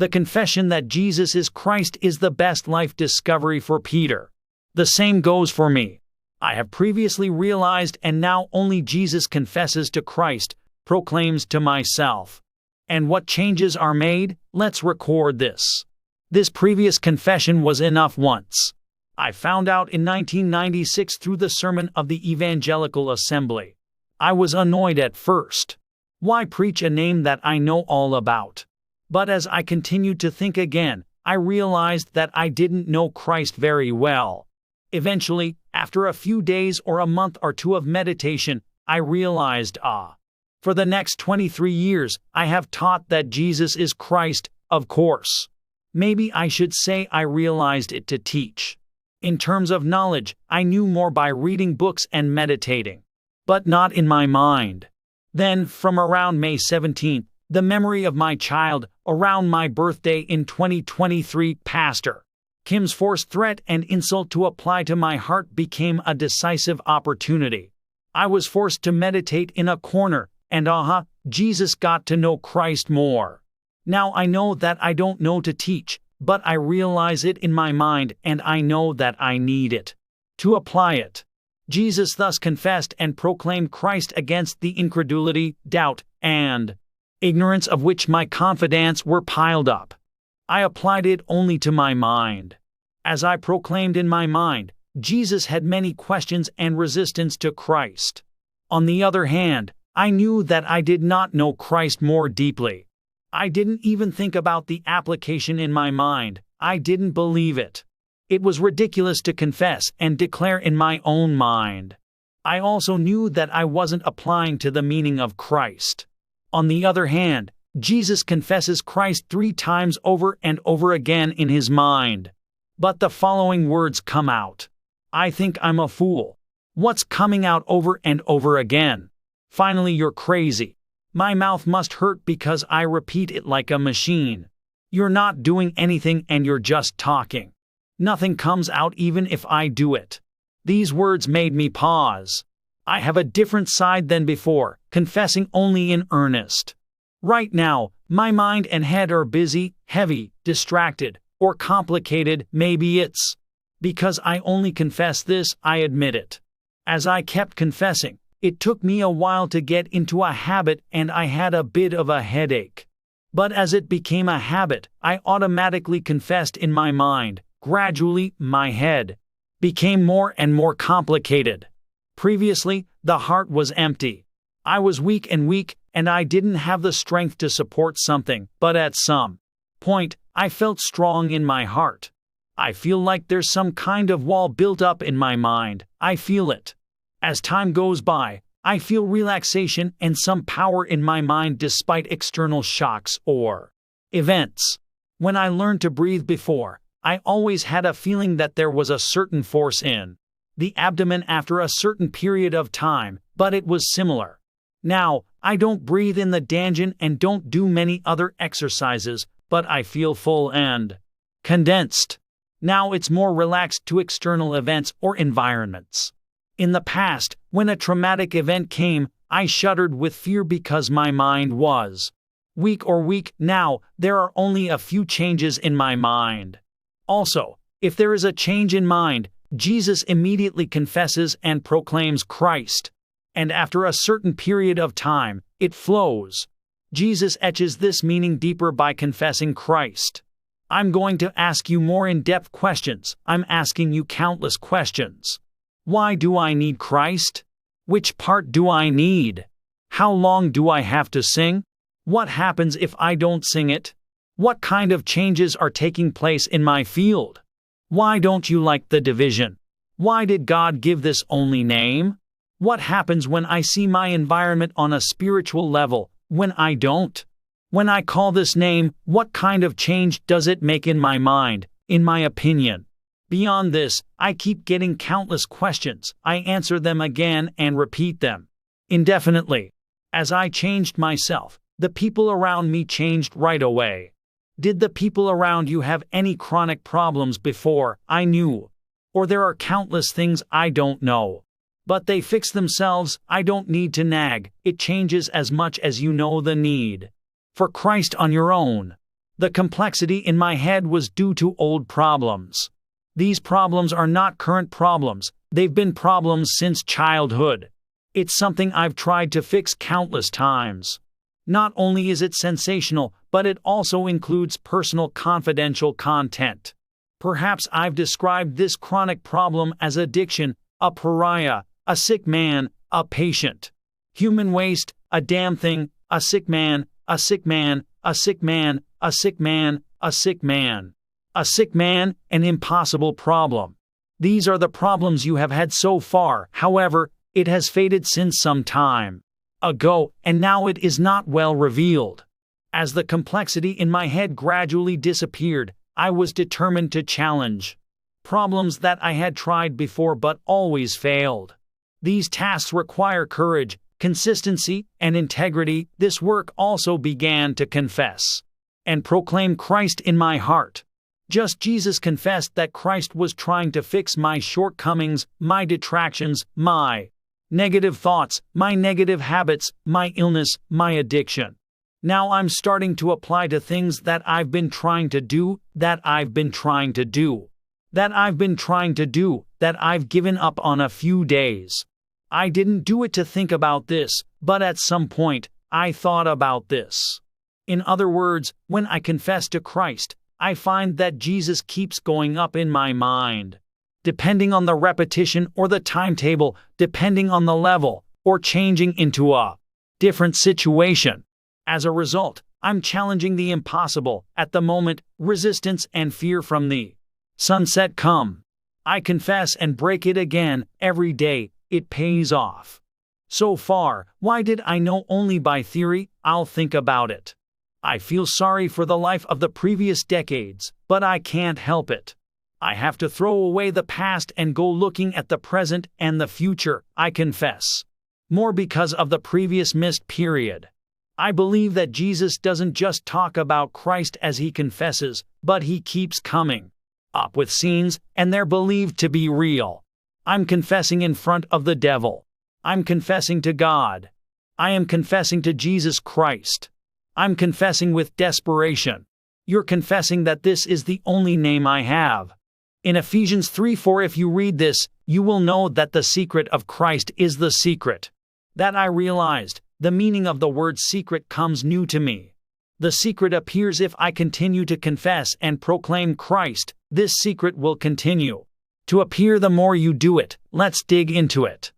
The confession that Jesus is Christ is the best life discovery for Peter. The same goes for me. I have previously realized, and now only Jesus confesses to Christ, proclaims to myself. And what changes are made? Let's record this. This previous confession was enough once. I found out in 1996 through the sermon of the Evangelical Assembly. I was annoyed at first. Why preach a name that I know all about? But as I continued to think again, I realized that I didn't know Christ very well. Eventually, after a few days or a month or two of meditation, I realized, for the next 23 years, I have taught that Jesus is Christ, of course. Maybe I should say I realized it to teach. In terms of knowledge, I knew more by reading books and meditating. But not in my mind. Then, from around May 17th, the memory of my child, around my birthday in 2023, Pastor Kim's forced threat and insult to apply to my heart became a decisive opportunity. I was forced to meditate in a corner, and Jesus got to know Christ more. Now I know that I don't know to teach, but I realize it in my mind, and I know that I need it to apply it. Jesus thus confessed and proclaimed Christ against the incredulity, doubt, and ignorance of which my confidants were piled up. I applied it only to my mind. As I proclaimed in my mind, Jesus had many questions and resistance to Christ. On the other hand, I knew that I did not know Christ more deeply. I didn't even think about the application in my mind. I didn't believe it. It was ridiculous to confess and declare in my own mind. I also knew that I wasn't applying to the meaning of Christ. On the other hand, Jesus confesses Christ 3 times over and over again in his mind. But the following words come out. I think I'm a fool. What's coming out over and over again? Finally, you're crazy. My mouth must hurt because I repeat it like a machine. You're not doing anything and you're just talking. Nothing comes out even if I do it. These words made me pause. I have a different side than before, confessing only in earnest. Right now, my mind and head are busy, heavy, distracted, or complicated. Maybe it's because I only confess this, I admit it. As I kept confessing, it took me a while to get into a habit and I had a bit of a headache. But as it became a habit, I automatically confessed in my mind. Gradually, my head became more and more complicated. Previously, the heart was empty. I was weak, and I didn't have the strength to support something, but at some point, I felt strong in my heart. I feel like there's some kind of wall built up in my mind. I feel it. As time goes by, I feel relaxation and some power in my mind despite external shocks or events. When I learned to breathe before, I always had a feeling that there was a certain force in the abdomen after a certain period of time, but it was similar. Now, I don't breathe in the dungeon and don't do many other exercises, but I feel full and condensed. Now it's more relaxed to external events or environments. In the past, when a traumatic event came, I shuddered with fear because my mind was weak. Now, there are only a few changes in my mind. Also, if there is a change in mind, Jesus immediately confesses and proclaims Christ. And after a certain period of time, it flows. Jesus etches this meaning deeper by confessing Christ. I'm going to ask you more in-depth questions. I'm asking you countless questions. Why do I need Christ? Which part do I need? How long do I have to sing? What happens if I don't sing it? What kind of changes are taking place in my field? Why don't you like the division? Why did God give this only name? What happens when I see my environment on a spiritual level, when I don't? When I call this name, what kind of change does it make in my mind, in my opinion? Beyond this, I keep getting countless questions. I answer them again and repeat them indefinitely. As I changed myself, the people around me changed right away. Did the people around you have any chronic problems before I knew? Or there are countless things I don't know. But they fix themselves. I don't need to nag. It changes as much as you know the need for Christ on your own. The complexity in my head was due to old problems. These problems are not current problems, they've been problems since childhood. It's something I've tried to fix countless times. Not only is it sensational, but it also includes personal confidential content. Perhaps I've described this chronic problem as addiction, a pariah, a sick man, a patient. Human waste, a damn thing, a sick man, a sick man, a sick man, a sick man, a sick man. A sick man, an impossible problem. These are the problems you have had so far, however, it has faded since some time ago, and now it is not well revealed. As the complexity in my head gradually disappeared, I was determined to challenge problems that I had tried before but always failed. These tasks require courage, consistency, and integrity. This work also began to confess and proclaim Christ in my heart. Just Jesus confessed that Christ was trying to fix my shortcomings, my detractions, my negative thoughts, my negative habits, my illness, my addiction. Now I'm starting to apply to things that I've been trying to do, that I've given up on a few days. I didn't do it to think about this, but at some point, I thought about this. In other words, when I confess to Christ, I find that Jesus keeps going up in my mind. Depending on the repetition or the timetable, depending on the level, or changing into a different situation. As a result, I'm challenging the impossible. At the moment, resistance and fear from the sunset come. I confess and break it again, every day. It pays off. So far, why did I know only by theory? I'll think about it. I feel sorry for the life of the previous decades, but I can't help it. I have to throw away the past and go looking at the present and the future, I confess. More because of the previous missed period. I believe that Jesus doesn't just talk about Christ as he confesses, but he keeps coming up with scenes, and they're believed to be real. I'm confessing in front of the devil. I'm confessing to God. I am confessing to Jesus Christ. I'm confessing with desperation. You're confessing that this is the only name I have. In Ephesians 3:4, if you read this, you will know that the secret of Christ is the secret. That I realized, the meaning of the word secret comes new to me. The secret appears if I continue to confess and proclaim Christ. This secret will continue to appear the more you do it. Let's dig into it.